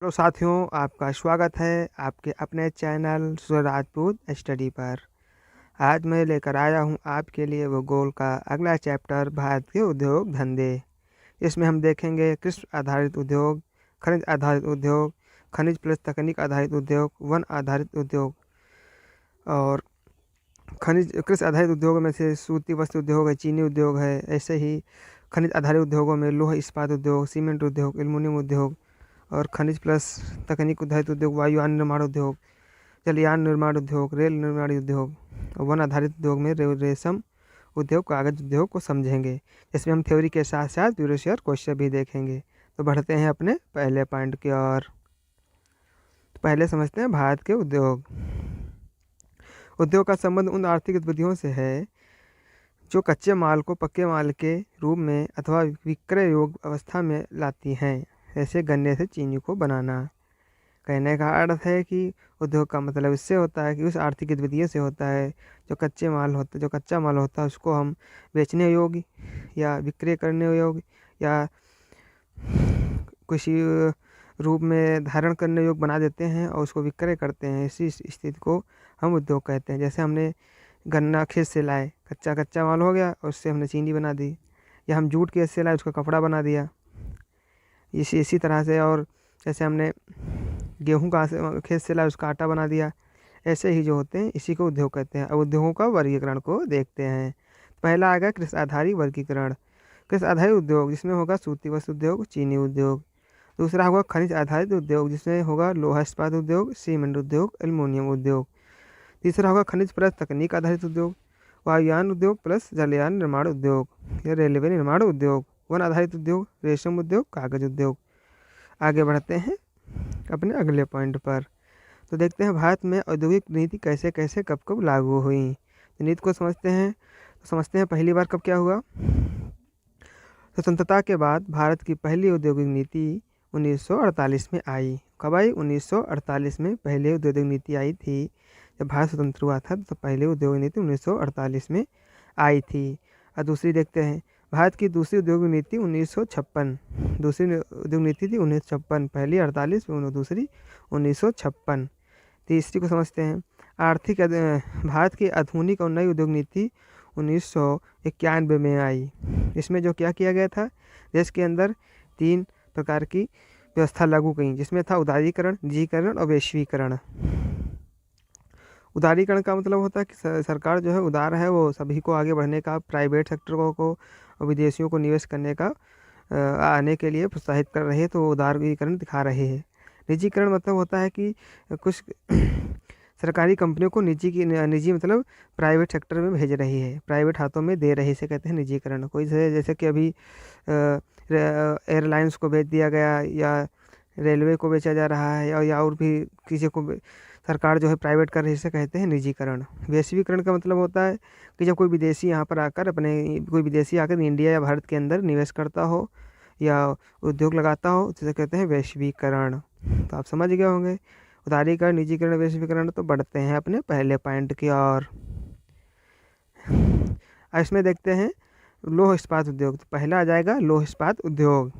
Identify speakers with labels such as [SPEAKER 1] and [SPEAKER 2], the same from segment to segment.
[SPEAKER 1] तो साथियों, आपका स्वागत है आपके अपने चैनल सूर्य राजपूत स्टडी पर। आज मैं लेकर आया हूं आपके लिए भूगोल का अगला चैप्टर, भारत के उद्योग धंधे। इसमें हम देखेंगे कृषि आधारित उद्योग, खनिज आधारित उद्योग, खनिज प्लस तकनीक आधारित उद्योग, वन आधारित उद्योग। और कृषि आधारित उद्योगों में से सूती वस्त्र उद्योग है, चीनी उद्योग है। ऐसे ही खनिज आधारित उद्योगों में लोहा इस्पात उद्योग, सीमेंट उद्योग, एल्युमिनियम उद्योग। और खनिज प्लस तकनीक आधारित उद्योग, वायुयान निर्माण उद्योग, जलयान निर्माण उद्योग, रेल निर्माण उद्योग। और वन आधारित उद्योग में रेशम उद्योग, कागज उद्योग को समझेंगे। इसमें हम थ्योरी के साथ साथ प्रीवियस ईयर क्वेश्चन भी देखेंगे। तो बढ़ते हैं अपने पहले पॉइंट की ओर। तो पहले समझते हैं भारत के उद्योग। उद्योग का संबंध उन आर्थिक गतिविधियों से है जो कच्चे माल को पक्के माल के रूप में अथवा विक्रय योग्य अवस्था में लाती हैं। ऐसे गन्ने से चीनी को बनाना। कहने का अर्थ है कि उद्योग का मतलब इससे होता है कि उस आर्थिक गतिविधियों से होता है जो कच्चा माल होता है उसको हम बेचने योग्य या विक्रय करने योग्य या किसी रूप में धारण करने योग्य बना देते हैं और उसको विक्रय करते हैं। इसी स्थिति को हम उद्योग कहते हैं। जैसे हमने गन्ना खेत से लाए, कच्चा माल हो गया और उससे हमने चीनी बना दी, या हम जूट खेत से लाए, उसका कपड़ा बना दिया। इसी तरह से, और जैसे हमने गेहूं का खेत से लाए, उसका आटा बना दिया। ऐसे ही जो होते हैं इसी को उद्योग कहते हैं। अब उद्योगों का वर्गीकरण को देखते हैं। पहला आएगा कृषि आधारित वर्गीकरण। कृषि आधारित उद्योग जिसमें होगा सूती वस्त्र उद्योग, चीनी उद्योग। दूसरा होगा खनिज आधारित उद्योग जिसमें होगा लोहा इस्पात उद्योग, सीमेंट उद्योग, एल्युमिनियम उद्योग। तीसरा होगा खनिज प्लस तकनीक आधारित उद्योग, वायुयान उद्योग प्लस जलयान निर्माण उद्योग या रेलवे निर्माण उद्योग। वन आधारित उद्योग, रेशम उद्योग, कागज उद्योग। आगे बढ़ते हैं अपने अगले पॉइंट पर। तो देखते हैं भारत में औद्योगिक नीति कैसे कैसे कब कब लागू हुई। तो नीति को समझते हैं पहली बार कब क्या हुआ। स्वतंत्रता के बाद भारत की पहली औद्योगिक नीति 1948 में आई। कब आई? 1948 में पहले औद्योगिक नीति आई थी। जब भारत स्वतंत्र हुआ था तो पहले उद्योग नीति 1948 में आई थी। और दूसरी देखते हैं, भारत की दूसरी उद्योग नीति 1956। दूसरी उद्योग नीति थी 1956। पहली 48 में, दूसरी 1956। तीसरी को समझते हैं, भारत की आधुनिक और नई उद्योग नीति 1991 में आई। इसमें जो क्या किया गया था, देश के अंदर 3 प्रकार की व्यवस्था लागू की, जिसमें था उदारीकरण, निजीकरण और वैश्वीकरण। उदारीकरण का मतलब होता है कि सरकार जो है उदार है, वो सभी को आगे बढ़ने का, प्राइवेट सेक्टर को और विदेशियों को निवेश करने का आने के लिए प्रोत्साहित कर रहे हैं, तो उदारीकरण दिखा रहे हैं। निजीकरण मतलब होता है कि कुछ सरकारी कंपनियों को निजी मतलब प्राइवेट सेक्टर में भेज रही है, प्राइवेट हाथों में दे रही है, इसे कहते हैं निजीकरण। कोई जैसे कि अभी एयरलाइंस को भेज दिया गया, या रेलवे को बेचा जा रहा है, या और भी किसी को सरकार जो है प्राइवेट कर रही है, इसे कहते हैं निजीकरण। वैश्वीकरण का मतलब होता है कि जब कोई विदेशी आकर इंडिया या भारत के अंदर निवेश करता हो या उद्योग लगाता हो, जिसे कहते हैं वैश्वीकरण। तो आप समझ गए होंगे उदारीकरण, निजीकरण, वैश्वीकरण। तो बढ़ते हैं अपने पहले पॉइंट की ओर। इसमें देखते हैं लौह इस्पात उद्योग। तो पहला आ जाएगा लौह इस्पात उद्योग।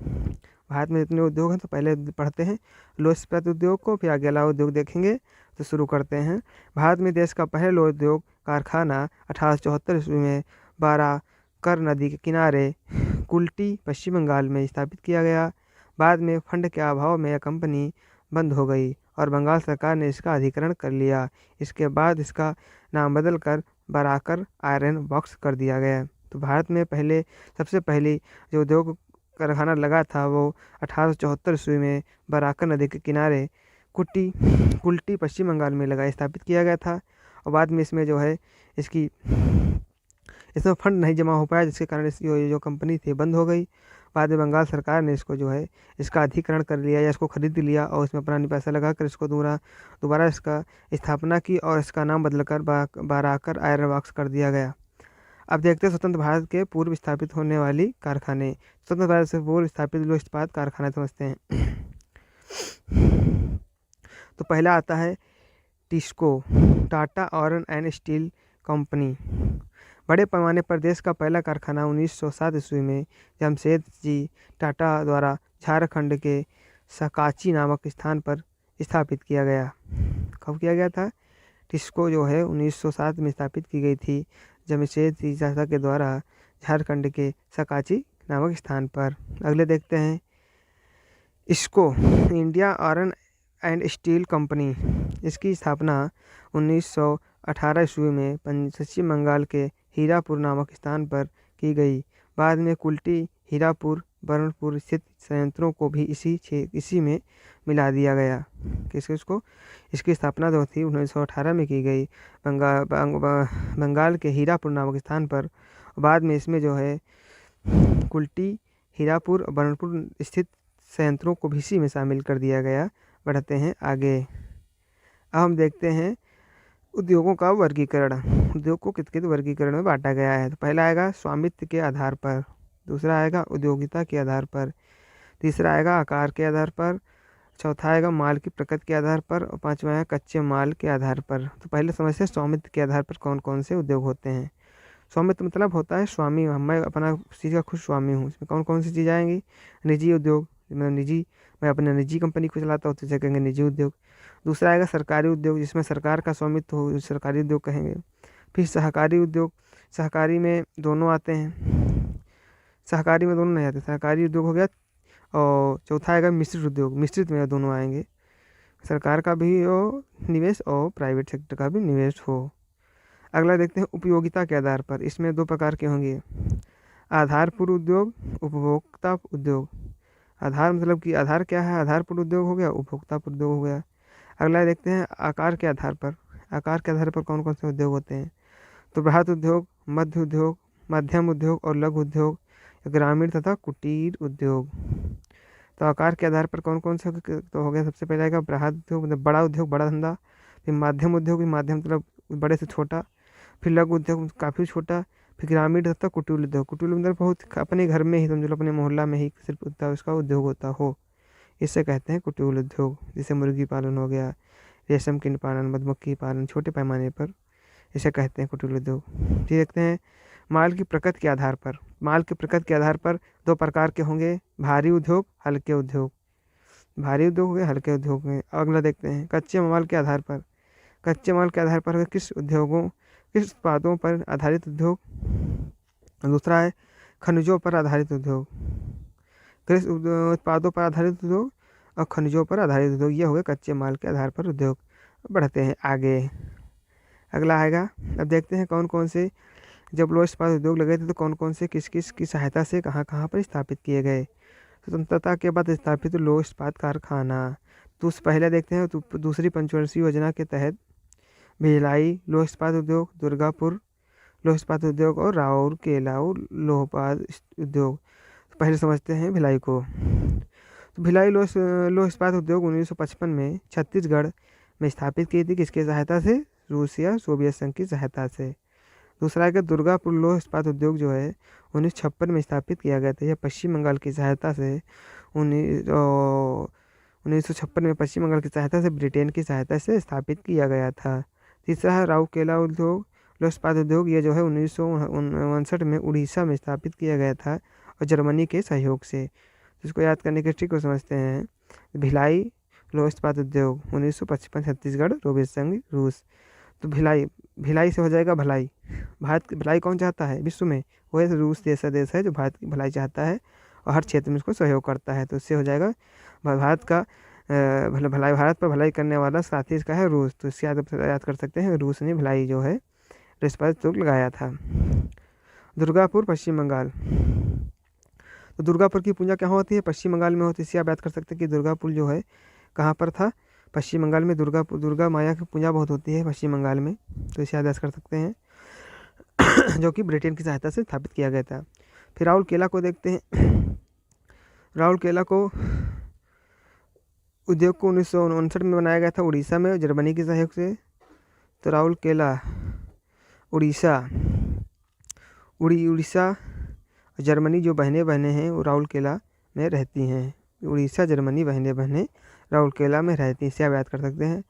[SPEAKER 1] भारत में जितने उद्योग हैं तो पहले पढ़ते हैं लौह इस्पात उद्योग को, फिर आगे अलावा उद्योग देखेंगे। तो शुरू करते हैं। भारत में देश का पहला लौह उद्योग कारखाना 1874 ईस्वी में बाराकर नदी के किनारे कुल्टी, पश्चिम बंगाल में स्थापित किया गया। बाद में फंड के अभाव में यह कंपनी बंद हो गई और बंगाल सरकार ने इसका अधिग्रहण कर लिया। इसके बाद इसका नाम बदलकर बाराकर आयरन वर्क्स कर दिया गया। तो भारत में सबसे पहली जो उद्योग कारखाना लगा था वो 1874 ईस्वी में बाराकर नदी के किनारे कुल्टी पश्चिम बंगाल में स्थापित किया गया था। और बाद में इसमें जो है इसमें फंड नहीं जमा हो पाया, जिसके कारण जो कंपनी थी बंद हो गई। बाद में बंगाल सरकार ने इसको जो है इसका अधिग्रहण कर लिया या इसको खरीद लिया और इसमें अपना पैसा लगाकर इसको दोबारा इसका स्थापना की और इसका नाम बदलकर बाराकर आयरन वर्क्स कर दिया गया। अब देखते हैं स्वतंत्र भारत के पूर्व स्थापित होने वाली कारखाने। स्वतंत्र भारत से पूर्व स्थापित लौह इस्पात कारखाना समझते हैं। तो पहला आता है TISCO, Tata iron and steel company. बड़े पैमाने पर देश का पहला कारखाना 1907 ईस्वी में जमशेद जी टाटा द्वारा झारखंड के सकाची नामक स्थान पर स्थापित किया गया। कब किया गया था? टिस्को जो है 1907 में स्थापित की गई थी जमशेद शाह के द्वारा झारखंड के सकाची नामक स्थान पर। अगले देखते हैं इसको India iron and steel company. इसकी स्थापना 1918 ईस्वी में पश्चिम बंगाल के हीरापुर नामक स्थान पर की गई। बाद में कुल्टी, हीरापुर, बर्नपुर स्थित संयंत्रों को भी इसी में मिला दिया गया। किसको? इसकी स्थापना जो थी 1918 में की गई बंगाल के हीरापुर नामक स्थान पर। बाद में इसमें जो है कुल्टी, हीरापुर और बर्नपुर स्थित संयंत्रों को भी इसी में शामिल कर दिया गया। बढ़ते हैं आगे। अब हम देखते हैं उद्योगों का वर्गीकरण। उद्योग को किस किस वर्गीकरण में बांटा गया है। तो पहला आएगा स्वामित्व के आधार पर, दूसरा आएगा उद्योगिता के आधार पर, तीसरा आएगा आकार के आधार पर, चौथा आएगा माल की प्रकृति के आधार पर और पांचवा है कच्चे माल के आधार पर। तो पहले समझते हैं स्वामित्व के आधार पर कौन कौन से उद्योग होते हैं। स्वामित्व मतलब होता है स्वामी, मैं अपना चीज़ का खुद स्वामी हूँ। इसमें कौन कौन सी चीज़ आएंगी? निजी उद्योग, मैं अपने निजी कंपनी को चलाता हूँ तो इसे कहेंगे निजी उद्योग। दूसरा आएगा सरकारी उद्योग, जिसमें सरकार का स्वामित्व हो, सरकारी उद्योग कहेंगे। फिर सहकारी उद्योग, सहकारी में दोनों आते हैं, सहकारी में दोनों नहीं आते, सहकारी उद्योग हो गया। और चौथा आएगा मिश्रित उद्योग, मिश्रित में दोनों आएंगे, सरकार का भी हो निवेश और प्राइवेट सेक्टर का भी निवेश हो। अगला देखते हैं उपयोगिता के आधार पर। इसमें दो प्रकार के होंगे, आधारपूर्ण उद्योग, उपभोक्ता उद्योग। आधार मतलब कि आधार क्या है? आधारपूर्ण उद्योग हो गया, उपभोक्तापूर्ण उद्योग हो गया। अगला देखते हैं आकार के आधार पर। आकार के आधार पर कौन कौन से उद्योग होते हैं? तो बृहत उद्योग, मध्य उद्योग, मध्यम उद्योग और लघु उद्योग, ग्रामीण तथा कुटीर उद्योग। तो आकार के आधार पर कौन कौन से तो हो गया, सबसे पहले आएगा बृहत उद्योग मतलब बड़ा उद्योग, बड़ा धंधा। फिर माध्यम उद्योग, माध्यम मतलब बड़े से छोटा। फिर लघु उद्योग काफ़ी छोटा। फिर ग्रामीण तथा कुटीर उद्योग, कुटीर मतलब बहुत अपने घर में ही समझ लो, अपने मोहल्ला में ही सिर्फ उसका उद्योग होता हो, इसे कहते हैं कुटीर उद्योग। जैसे मुर्गी पालन हो गया, रेशम कीट पालन, मधुमक्खी पालन छोटे पैमाने पर, इसे कहते हैं कुटीर उद्योग। फिर देखते हैं माल की प्रकृति के आधार पर। माल की प्रकृति के आधार पर दो प्रकार के होंगे, भारी उद्योग, हल्के उद्योग। भारी उद्योग हो गए, हल्के उद्योग में। अगला देखते हैं कच्चे माल के आधार पर। कच्चे माल के आधार पर किस उद्योगों, किस उत्पादों पर आधारित उद्योग। दूसरा है खनिजों पर आधारित उद्योग, कृषि उत्पादों पर आधारित उद्योग और खनिजों पर आधारित उद्योग। ये हो गए कच्चे माल के आधार पर उद्योग। बढ़ते हैं आगे। अगला आएगा, अब देखते हैं कौन कौन से जब लौह इस्पात उद्योग लगे थे तो कौन कौन से किस किस की सहायता से कहाँ कहाँ पर स्थापित किए गए। स्वतंत्रता के बाद स्थापित लौह इस्पात कारखाना। तो उस पहले देखते हैं तो दूसरी पंचवर्षीय योजना के तहत भिलाई लौह इस्पात उद्योग, दुर्गापुर लौह इस्पात उद्योग और राउरकेला लौह इस्पात उद्योग। पहले समझते हैं भिलाई को। तो भिलाई लौह इस्पात उद्योग 1955 में छत्तीसगढ़ में स्थापित की थी, किसकी सहायता से? रूस या सोवियत संघ की सहायता से। दूसरा है कि दुर्गापुर लौह इस्पात उद्योग जो है 1956 में स्थापित किया गया था। यह पश्चिम बंगाल की सहायता से 1956 में पश्चिम बंगाल की सहायता से ब्रिटेन की सहायता से स्थापित किया गया था। तीसरा है राउरकेला उद्योग लौह इस्पात उद्योग। ये जो है 1959 में उड़ीसा में स्थापित किया गया था और जर्मनी के सहयोग से। इसको याद करने के ट्रिक को समझते हैं। भिलाई लौह इस्पात उद्योग 1955 छत्तीसगढ़, सोवियत संघ, रूस। तो भिलाई से हो जाएगा भलाई। भारत की भलाई कौन चाहता है विश्व में? वो रूस जैसा देश है जो भारत की भलाई चाहता है और हर क्षेत्र में उसको सहयोग करता है। तो इससे हो जाएगा भारत का भलाई, भारत पर भलाई करने वाला साथी इसका है रूस। तो इससे याद कर सकते हैं रूस ने भिलाई जो है इस्पात उद्योग लगाया था। दुर्गापुर पश्चिम बंगाल। तो दुर्गापुर की पूजा कहाँ होती है? पश्चिम बंगाल में होती है। इससे आप याद कर सकते हैं कि दुर्गापुर जो है कहाँ पर था? पश्चिम बंगाल में। दुर्गा माया की पूजा बहुत होती है पश्चिम बंगाल में, तो इसे याद कर सकते हैं जो कि ब्रिटेन की सहायता से स्थापित किया गया था। फिर राउरकेला को देखते हैं। राउरकेला को उद्योग को 1959 में बनाया गया था उड़ीसा में जर्मनी के सहयोग से। तो राउरकेला उड़ीसा जर्मनी जो बहनें हैं वो राउरकेला में रहती हैं। उड़ीसा जर्मनी बहनें राउरकेला में रहती हैं, इसे आप याद कर सकते हैं।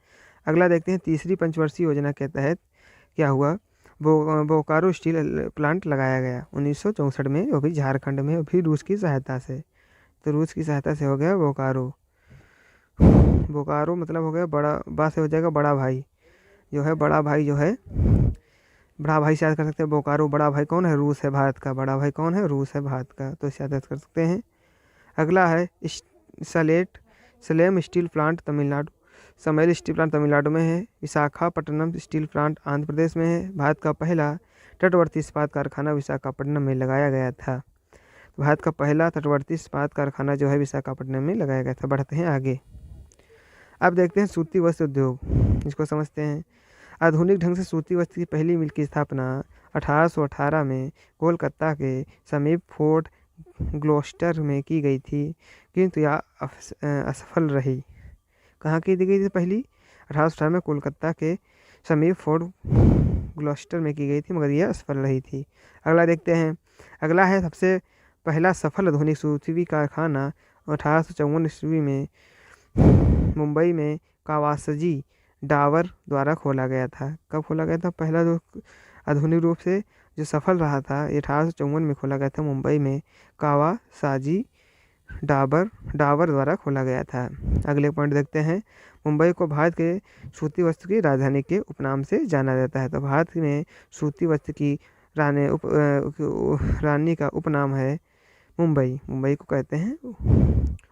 [SPEAKER 1] अगला देखते हैं तीसरी पंचवर्षीय योजना के तहत क्या हुआ। बोकारो स्टील प्लांट लगाया गया 1964 में, वो भी झारखंड में, वो भी रूस की सहायता से। तो रूस की सहायता से हो गया बोकारो। बोकारो मतलब हो गया बड़ा, बा से हो जाएगा बड़ा भाई, जो है बड़ा भाई जो है, बड़ा भाई से याद कर सकते हैं बोकारो। बड़ा भाई कौन है? रूस है भारत का। बड़ा भाई कौन है? रूस है भारत का, तो इसे याद कर सकते हैं। अगला है सलेट सलेम स्टील प्लांट तमिलनाडु। समेल स्टील प्लांट तमिलनाडु में है। विशाखापट्टनम स्टील प्लांट आंध्र प्रदेश में है। भारत का पहला तटवर्ती इस्पात कारखाना विशाखापट्टनम में लगाया गया था। भारत का पहला तटवर्ती इस्पात कारखाना जो है विशाखापट्टनम में लगाया गया था। बढ़ते हैं आगे। अब देखते हैं सूती वस्त्र उद्योग, इसको समझते हैं। आधुनिक ढंग से सूती वस्त्र की पहली मिल की स्थापना 1818 में कोलकाता के समीप फोर्ट ग्लोस्टर में की गई थी, किंतु यह असफल रही। कहाँ की दी गई थी पहली? 1818 में कोलकाता के समीप फोर्ट ग्लोस्टर में की गई थी, मगर यह असफल रही थी। अगला देखते हैं। अगला है सबसे पहला सफल आधुनिक सूती कारखाना 1854 ईस्वी में मुंबई में कावासजी डावर द्वारा खोला गया था। कब खोला गया था? पहला जो आधुनिक रूप से जो सफल रहा था 1854 में खोला गया था, मुंबई में कावासाजी डावर द्वारा खोला गया था। अगले पॉइंट देखते हैं। मुंबई को भारत के सूती वस्त्र की राजधानी के उपनाम से जाना जाता है। तो भारत में सूती वस्त्र की रानी का उपनाम है मुंबई। मुंबई को कहते हैं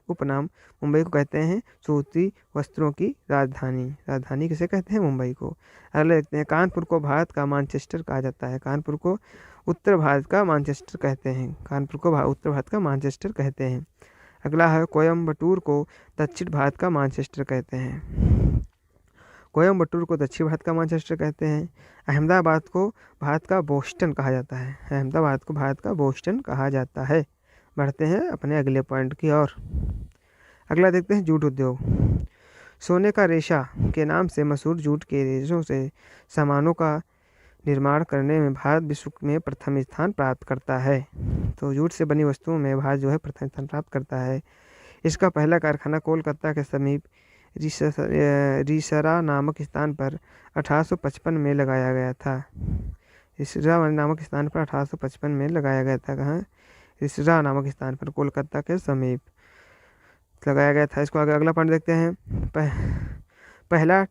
[SPEAKER 1] उपनाम, मुंबई को कहते हैं सूती वस्त्रों की राजधानी। राजधानी किसे कहते हैं? मुंबई को। अगले देखते हैं। कानपुर को भारत का मानचेस्टर कहा जाता है। कानपुर को उत्तर भारत का मानचेस्टर कहते हैं। कानपुर को उत्तर भारत का मानचेस्टर कहते हैं। अगला है कोयम्बटूर को दक्षिण भारत का मानचेस्टर कहते हैं। कोयम्बटूर को दक्षिण भारत का मानचेस्टर कहते हैं। अहमदाबाद को भारत का बोस्टन कहा जाता है। अहमदाबाद को भारत का बोस्टन कहा जाता है। बढ़ते हैं अपने अगले पॉइंट की ओर। अगला देखते हैं जूट उद्योग। सोने का रेशा के नाम से मशहूर जूट के रेशों से सामानों का निर्माण करने में भारत विश्व में प्रथम स्थान प्राप्त करता है। तो जूट से बनी वस्तुओं में भारत जो है प्रथम स्थान प्राप्त करता है। इसका पहला कारखाना कोलकाता के समीप रिसरा नामक स्थान पर 1855 में लगाया गया था। रिसरा नामक स्थान पर 1855 में लगाया गया था। कहाँ? रिसरा नामक स्थान पर कोलकाता के समीप लगाया गया था। इसको आगे अगला पॉइंट देखते हैं। पहला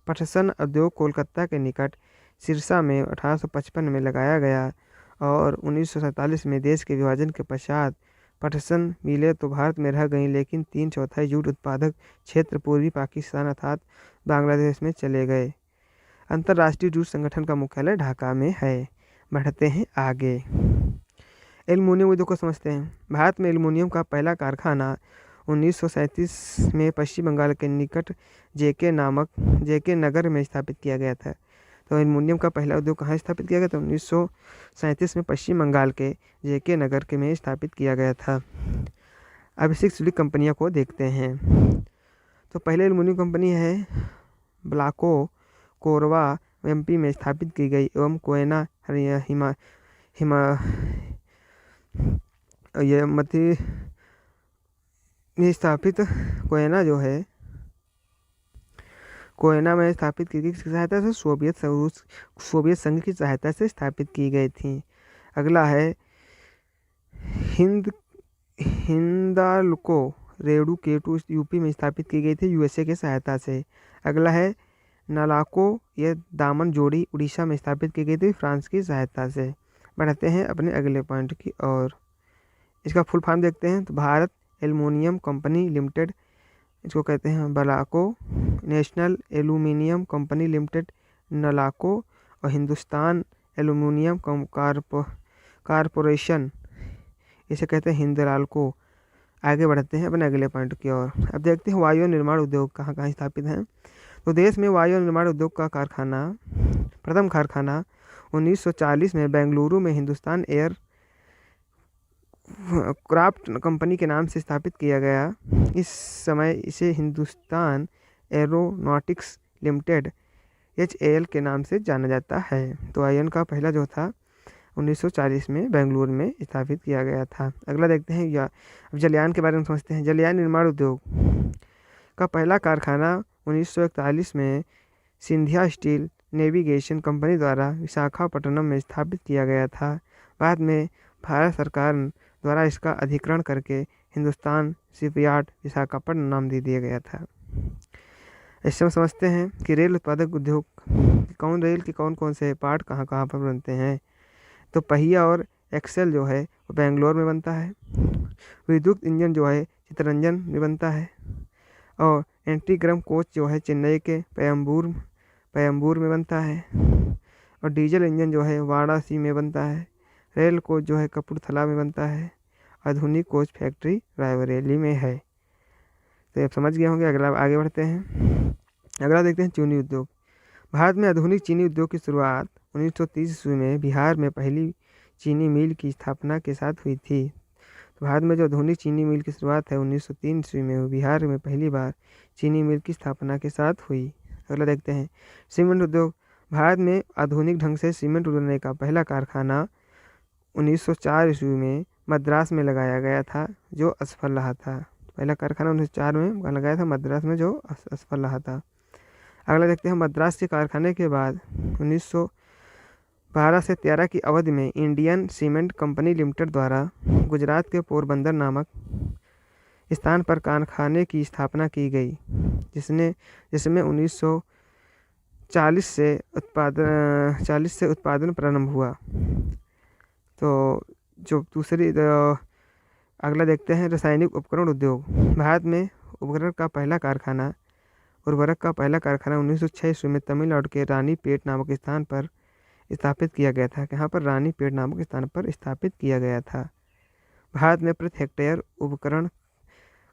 [SPEAKER 1] पटसन उद्योग कोलकाता के निकट सिरसा में 1855 में लगाया गया और 1947 में देश के विभाजन के पश्चात पटसन मिलें तो भारत में रह गईं, लेकिन 3/4 जूट उत्पादक क्षेत्र पूर्वी पाकिस्तान अर्थात बांग्लादेश में चले गए। अंतर्राष्ट्रीय जूट संगठन का मुख्यालय ढाका में है। बढ़ते हैं आगे। एल्युमिनियम उद्योग को समझते हैं। भारत में एल्युमिनियम का पहला कारखाना 1937 में पश्चिम बंगाल के निकट जेके नगर में स्थापित किया गया था। तो एल्युमिनियम का पहला उद्योग कहाँ स्थापित किया गया था? 1937 में पश्चिम बंगाल के जेके नगर के में स्थापित किया गया था। अब 6 कंपनियों को देखते हैं। तो पहले एल्युमिनियम कंपनी है ब्लाको कोरवा एमपी में स्थापित की गई एवं कोयना ये मध्य स्थापित कोयना जो है कोयना में स्थापित की गई, किसकी सहायता से? सोवियत संघ की सहायता से स्थापित की गई थी। अगला है हिंदाल्को रेडुकेटू यूपी में स्थापित की गई थी यूएसए की सहायता से। अगला है नालाको, ये दामन जोड़ी उड़ीसा में स्थापित की गई थी फ्रांस की सहायता से। बढ़ते हैं अपने अगले पॉइंट की ओर। इसका फुल फॉर्म देखते हैं। तो भारत एल्युमिनियम कंपनी लिमिटेड, इसको कहते हैं बलाको, नेशनल एल्युमिनियम कंपनी लिमिटेड नलाको और हिंदुस्तान एल्युमिनियम कारपोरेशन, इसे कहते हैं हिंदाल्को। आगे बढ़ते हैं अपने अगले पॉइंट की ओर। अब देखते हैं वायु निर्माण उद्योग कहाँ कहाँ स्थापित हैं। तो देश में वायु निर्माण उद्योग का प्रथम कारखाना 1940 में बेंगलुरु में हिंदुस्तान एयर क्राफ्ट कंपनी के नाम से स्थापित किया गया। इस समय इसे हिंदुस्तान एरोनॉटिक्स लिमिटेड HAL के नाम से जाना जाता है। तो आयन का पहला जो था 1940 में बेंगलुरु में स्थापित किया गया था। अगला देखते हैं अब जलयान के बारे में समझते हैं। जलयान निर्माण उद्योग का पहला कारखाना 1941 में सिंधिया स्टील नेविगेशन कंपनी द्वारा विशाखापट्टनम में स्थापित किया गया था। बाद में भारत सरकार द्वारा इसका अधिग्रहण करके हिंदुस्तान शिपयार्ड विशाखापट्टनम नाम दे दिया गया था। इससे हम समझते हैं कि रेल उत्पादक उद्योग रेल के कौन कौन से पार्ट कहाँ कहाँ पर बनते हैं। तो पहिया और एक्सेल जो है वो बेंगलोर में बनता है। विद्युत इंजन जो है चित्तरंजन में बनता है। और एंटीग्राम कोच जो है चेन्नई के पेयम्बूर में बनता है। और डीजल इंजन जो है वाराणसी में बनता है। रेल कोच जो है कपूरथला में बनता है। आधुनिक कोच फैक्ट्री रायबरेली में है। तो आप समझ गए होंगे। अगला आगे बढ़ते हैं। अगला देखते हैं चीनी उद्योग। भारत में आधुनिक चीनी उद्योग की शुरुआत 1930 ईस्वी में बिहार में पहली चीनी मिल की स्थापना के साथ हुई थी। तो भारत में जो आधुनिक चीनी मिल की शुरुआत है 1903 ईस्वी में वो बिहार में पहली बार चीनी मिल की स्थापना के साथ हुई। अगला देखते हैं सीमेंट उद्योग। भारत में आधुनिक ढंग से सीमेंट बनाने का पहला कारखाना 1904 ईस्वी में मद्रास में लगाया गया था, जो असफल रहा था। पहला कारखाना 1904 में लगाया था मद्रास में, जो असफल रहा था। अगला देखते हैं मद्रास के कारखाने के बाद 1912 से 13 की अवधि में इंडियन सीमेंट कंपनी लिमिटेड द्वारा गुजरात के पोरबंदर नामक स्थान पर कारखाने की स्थापना की गई, जिसमें 1940 से उत्पादन प्रारंभ हुआ। तो जो अगला देखते हैं रासायनिक उपकरण उद्योग। भारत में उर्वरक का पहला कारखाना 1906 ईस्वी में तमिलनाडु के रानीपेट नामक स्थान पर स्थापित किया गया था। यहाँ पर रानीपेट नामक स्थान पर स्थापित किया गया था। भारत में प्रति हेक्टेयर उपकरण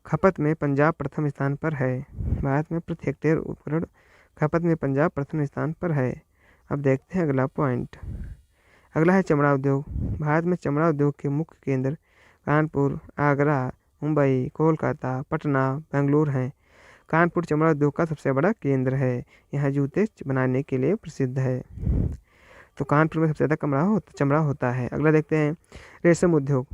[SPEAKER 1] खपत में पंजाब प्रथम स्थान पर है। भारत में प्रति हेक्टेयर उपकरण खपत में पंजाब प्रथम स्थान पर है। अब देखते हैं अगला पॉइंट। अगला है चमड़ा उद्योग। भारत में चमड़ा उद्योग के मुख्य केंद्र कानपुर, आगरा, मुंबई, कोलकाता, पटना, बेंगलुरु हैं। कानपुर चमड़ा उद्योग का सबसे बड़ा केंद्र है। यहाँ जूते बनाने के लिए प्रसिद्ध है। तो कानपुर में सबसे ज़्यादा चमड़ा होता है। अगला देखते हैं रेशम उद्योग।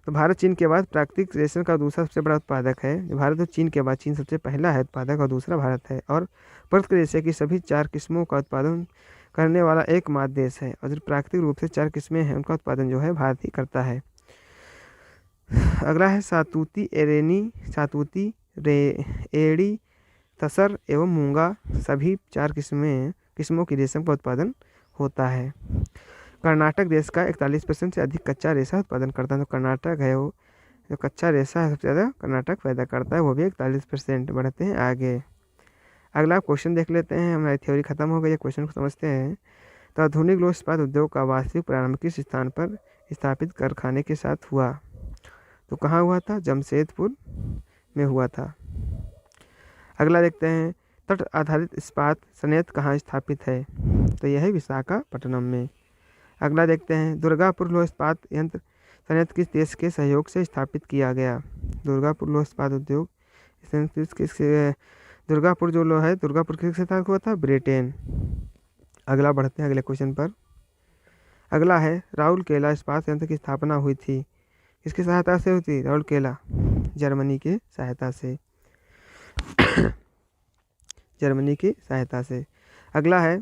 [SPEAKER 1] तो भारत चीन के बाद प्राकृतिक रेशम का दूसरा सबसे बड़ा उत्पादक है। भारत और चीन के बाद चीन सबसे पहला है उत्पादक और दूसरा भारत है। और प्राकृतिक रेशे की सभी 4 किस्मों का उत्पादन करने वाला एकमात्र देश है। और जो प्राकृतिक रूप से 4 किस्में हैं उनका उत्पादन जो है भारत ही करता है। अगला है सातूती, एड़ी, तसर एवं मूंगा, सभी 4 किस्मों की रेशम का उत्पादन होता है। कर्नाटक देश का 41% से अधिक कच्चा रेशा उत्पादन करता है। तो कर्नाटक है वो जो कच्चा रेशा है सबसे ज़्यादा कर्नाटक पैदा करता है, वो भी 41%। बढ़ते हैं आगे। अगला क्वेश्चन देख लेते हैं। हमारी थ्योरी खत्म हो गई है, क्वेश्चन को समझते हैं। तो आधुनिक लोह इस्पात उद्योग का वास्तविक प्रारंभ किस स्थान पर स्थापित कारखाने के साथ हुआ? तो कहाँ हुआ था? जमशेदपुर में हुआ था। अगला देखते हैं तट आधारित इस्पात संयंत्र कहाँ स्थापित है? तो यह है विशाखापट्टनम में। अगला देखते हैं दुर्गापुर लोह इस्पात संयंत्र किस देश के सहयोग से स्थापित किया गया? दुर्गापुर लोह इस्पात उद्योग दुर्गापुर जो लोह है दुर्गापुर किसके साथ हुआ था? ब्रिटेन। अगला बढ़ते हैं अगले क्वेश्चन पर। अगला है राउरकेला इस्पात संयंत्र की स्थापना हुई थी, किसकी सहायता से हुई थी? राउरकेला जर्मनी की सहायता से। जर्मनी की सहायता से। अगला है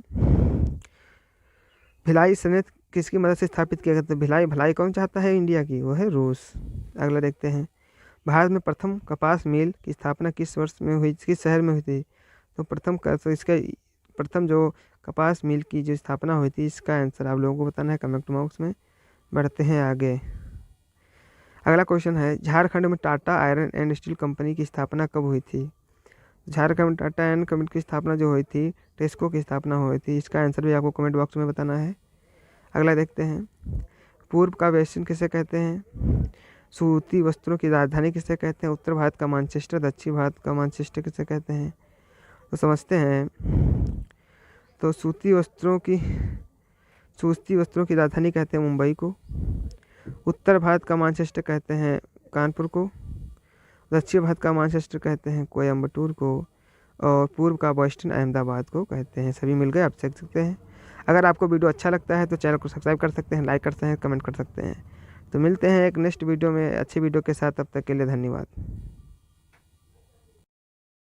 [SPEAKER 1] भिलाई संयंत्र किसकी मदद से स्थापित किया गया? तो भिलाई कौन चाहता है इंडिया की? वो है रूस। अगला देखते हैं भारत में प्रथम कपास मिल की स्थापना किस वर्ष में हुई, किस शहर में हुई थी? तो प्रथम जो कपास मिल की जो स्थापना हुई थी, इसका आंसर आप लोगों को बताना है कमेंट बॉक्स में। बढ़ते हैं आगे। अगला क्वेश्चन है झारखंड में Tata iron and steel company की स्थापना कब हुई थी? झारखंड में टाटा आयरन कंपनी की स्थापना जो हुई थी, टेस्को की स्थापना हुई थी। इसका आंसर भी आपको कमेंट बॉक्स में बताना है। अगला देखते हैं पूर्व का वेस्टर्न किसे कहते हैं? सूती वस्त्रों की राजधानी किसे कहते हैं? उत्तर भारत का मैनचेस्टर, दक्षिण भारत का मैनचेस्टर किसे कहते हैं? तो समझते हैं। तो सूती वस्त्रों की राजधानी कहते हैं मुंबई को। उत्तर भारत का मैनचेस्टर कहते हैं कानपुर को। दक्षिण भारत का मैनचेस्टर कहते हैं कोयम्बटूर को। और पूर्व का बोस्टन अहमदाबाद को कहते हैं। सभी मिल गए, आप देख सकते हैं। अगर आपको वीडियो अच्छा लगता है तो चैनल को सब्सक्राइब कर सकते हैं, लाइक कर सकते हैं, कमेंट कर सकते हैं। तो मिलते हैं एक नेक्स्ट वीडियो में अच्छी वीडियो के साथ। तब तक के लिए धन्यवाद।